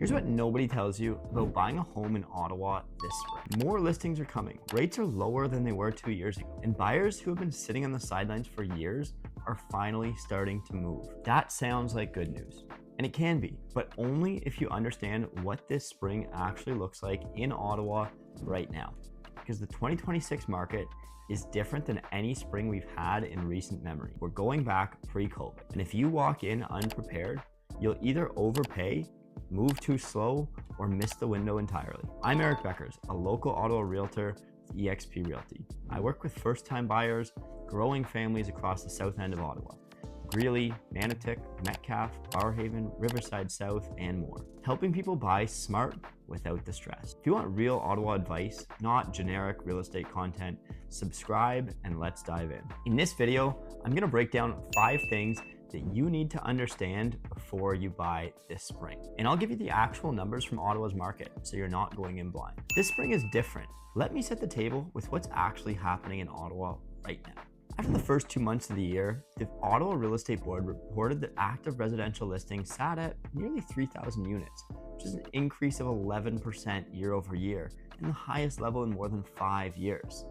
Here's what nobody tells you about buying a home in Ottawa this spring. More listings are coming. Rates are lower than they were 2 years ago. And buyers who have been sitting on the sidelines for years are finally starting to move. That sounds like good news. And it can be, but only if you understand what this spring actually looks like in Ottawa right now. Because the 2026 market is different than any spring we've had in recent memory. We're going back pre-COVID. And if you walk in unprepared, you'll either overpay, move too slow, or miss the window entirely. I'm Eric Bekkers, a local Ottawa realtor with eXp Realty. I work with first-time buyers, growing families across the south end of Ottawa. Greeley, Manotick, Metcalfe, Barrhaven, Riverside South, and more. Helping people buy smart without the stress. If you want real Ottawa advice, not generic real estate content, subscribe and let's dive in. In this video, I'm gonna break down 5 things that you need to understand before you buy this spring. And I'll give you the actual numbers from Ottawa's market, so you're not going in blind. This spring is different. Let me set the table with what's actually happening in Ottawa right now. After the first 2 months of the year, the Ottawa Real Estate Board reported that active residential listings sat at nearly 3,000 units, which is an increase of 11% year over year, and the highest level in more than 5 years.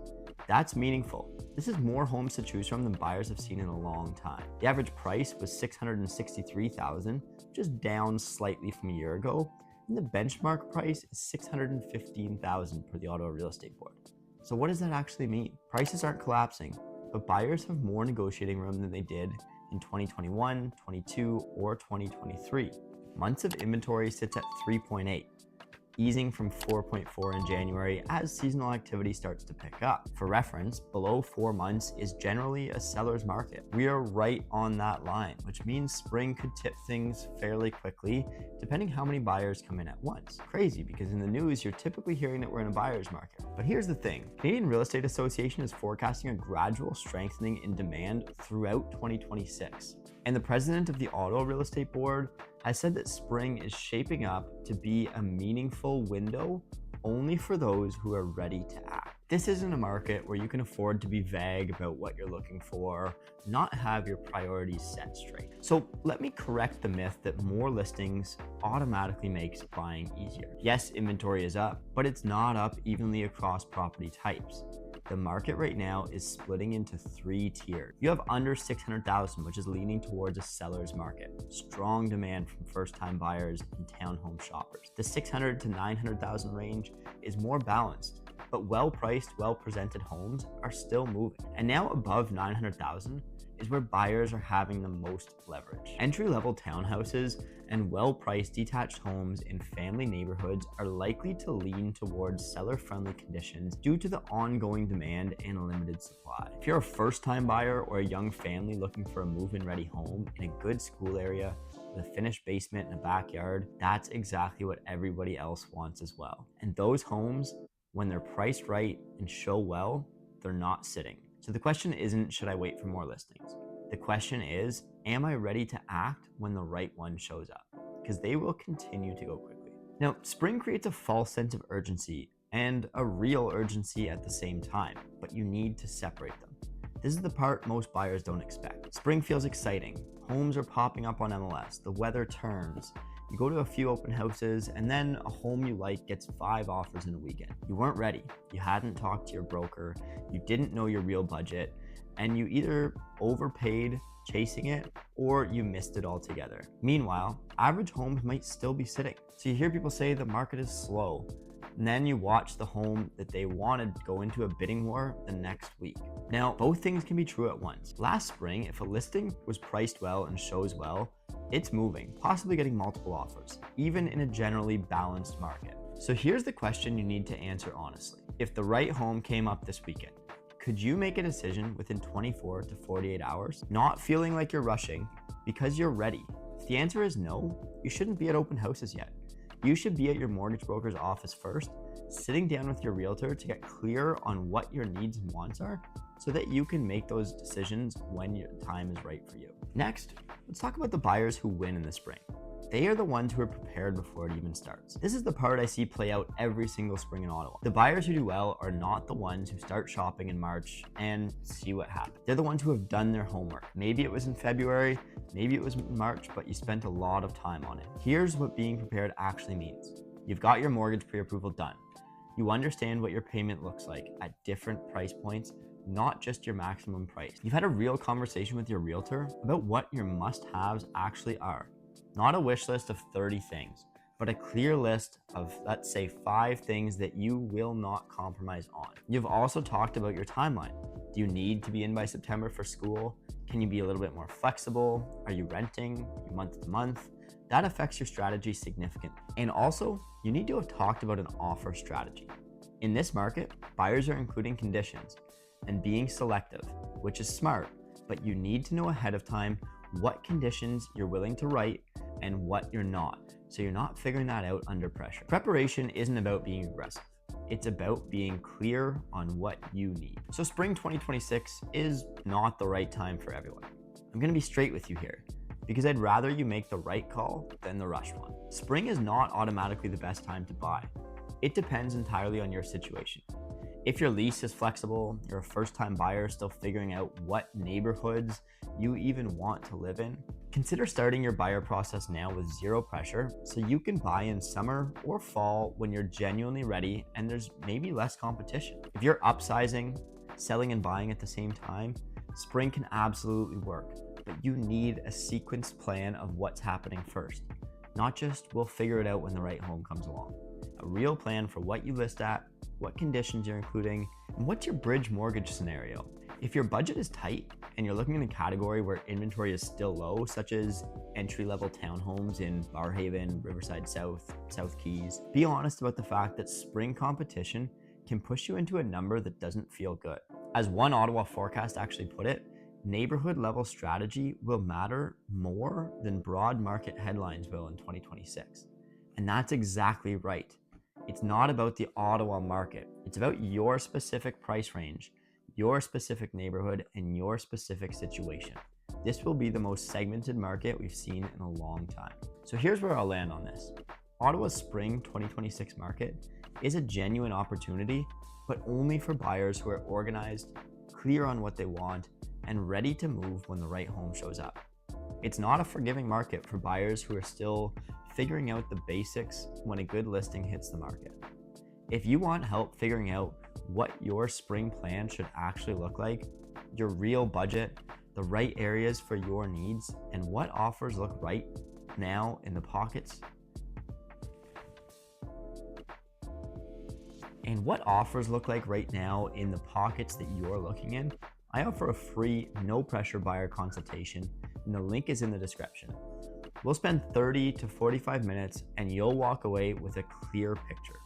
That's meaningful. This is more homes to choose from than buyers have seen in a long time. The average price was $663,000, which is down slightly from a year ago, and the benchmark price is $615,000 per the Ottawa Real Estate Board. So what does that actually mean? Prices aren't collapsing, but buyers have more negotiating room than they did in 2021, 22, or 2023. Months of inventory sits at 3.8. easing from 4.4 in January as seasonal activity starts to pick up. For reference, below 4 months is generally a seller's market. We are right on that line, which means spring could tip things fairly quickly, depending how many buyers come in at once. Crazy, because in the news, you're typically hearing that we're in a buyer's market. But here's the thing, Canadian Real Estate Association is forecasting a gradual strengthening in demand throughout 2026. And the president of the Ottawa Real Estate Board has said that spring is shaping up to be a meaningful window only for those who are ready to act. This isn't a market where you can afford to be vague about what you're looking for, not have your priorities set straight. So let me correct the myth that more listings automatically makes buying easier. Yes, inventory is up, but it's not up evenly across property types. The market right now is splitting into 3 tiers. You have under 600,000, which is leaning towards a seller's market. Strong demand from first-time buyers and townhome shoppers. The 600 to 900,000 range is more balanced, but well-priced, well-presented homes are still moving. And now above 900,000 is where buyers are having the most leverage. Entry-level townhouses and well-priced detached homes in family neighborhoods are likely to lean towards seller-friendly conditions due to the ongoing demand and limited supply. If you're a first-time buyer or a young family looking for a move-in ready home in a good school area with a finished basement and a backyard, that's exactly what everybody else wants as well. And those homes, when they're priced right and show well, they're not sitting. So the question isn't, should I wait for more listings? The question is, am I ready to act when the right one shows up? Because they will continue to go quickly. Now, spring creates a false sense of urgency and a real urgency at the same time, but you need to separate them. This is the part most buyers don't expect. Spring feels exciting. Homes are popping up on MLS. The weather turns. You go to a few open houses, and then a home you like gets 5 offers in a weekend. You weren't ready. You hadn't talked to your broker. You didn't know your real budget, and you either overpaid chasing it or you missed it altogether. Meanwhile, average homes might still be sitting. So you hear people say the market is slow, and then you watch the home that they wanted go into a bidding war the next week. Now, both things can be true at once. Last spring, if a listing was priced well and shows well, it's moving, possibly getting multiple offers, even in a generally balanced market. So here's the question you need to answer honestly. If the right home came up this weekend, could you make a decision within 24 to 48 hours, not feeling like you're rushing because you're ready? If the answer is no, you shouldn't be at open houses yet. You should be at your mortgage broker's office first, sitting down with your realtor to get clear on what your needs and wants are so that you can make those decisions when your time is right for you. Next, let's talk about the buyers who win in the spring. They are the ones who are prepared before it even starts. This is the part I see play out every single spring in Ottawa. The buyers who do well are not the ones who start shopping in March and see what happens. They're the ones who have done their homework. Maybe it was in February, maybe it was in March, but you spent a lot of time on it. Here's what being prepared actually means. You've got your mortgage pre-approval done. You understand what your payment looks like at different price points, not just your maximum price. You've had a real conversation with your realtor about what your must-haves actually are. Not a wish list of 30 things, but a clear list of, let's say, 5 things that you will not compromise on. You've also talked about your timeline. Do you need to be in by September for school? Can you be a little bit more flexible? Are you renting? Are you month to month? That affects your strategy significantly. And also, you need to have talked about an offer strategy. In this market, buyers are including conditions and being selective, which is smart, but you need to know ahead of time what conditions you're willing to write and what you're not, so you're not figuring that out under pressure. Preparation isn't about being aggressive. It's about being clear on what you need. So spring 2026 is not the right time for everyone. I'm gonna be straight with you here, because I'd rather you make the right call than the rushed one. Spring is not automatically the best time to buy. It depends entirely on your situation. If your lease is flexible, you're a first-time buyer still figuring out what neighborhoods you even want to live in, consider starting your buyer process now with zero pressure so you can buy in summer or fall when you're genuinely ready and there's maybe less competition. If you're upsizing, selling and buying at the same time, spring can absolutely work, but you need a sequenced plan of what's happening first, not just we'll figure it out when the right home comes along. A real plan for what you list at, what conditions you're including, and what's your bridge mortgage scenario. If your budget is tight and you're looking in a category where inventory is still low, such as entry-level townhomes in Barhaven, Riverside South, South Keys, be honest about the fact that spring competition can push you into a number that doesn't feel good. As one Ottawa forecast actually put it, neighborhood level strategy will matter more than broad market headlines will in 2026. And that's exactly right. It's not about the Ottawa market. It's about your specific price range, your specific neighborhood, and your specific situation. This will be the most segmented market we've seen in a long time. So here's where I'll land on this. Ottawa's spring 2026 market is a genuine opportunity, but only for buyers who are organized, clear on what they want, and ready to move when the right home shows up. It's not a forgiving market for buyers who are still figuring out the basics when a good listing hits the market. If you want help figuring out what your spring plan should actually look like, your real budget, the right areas for your needs, and what offers look right now in the pockets, that you're looking in, I offer a free, no pressure buyer consultation, and the link is in the description. We'll spend 30 to 45 minutes and you'll walk away with a clear picture.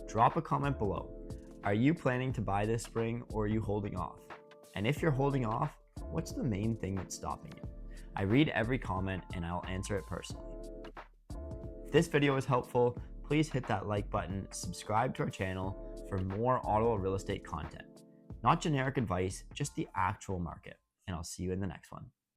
Drop a comment below. Are you planning to buy this spring or are you holding off? And if you're holding off, what's the main thing that's stopping you? I read every comment and I'll answer it personally. If this video was helpful, please hit that like button, subscribe to our channel for more Ottawa real estate content. Not generic advice, just the actual market. And I'll see you in the next one.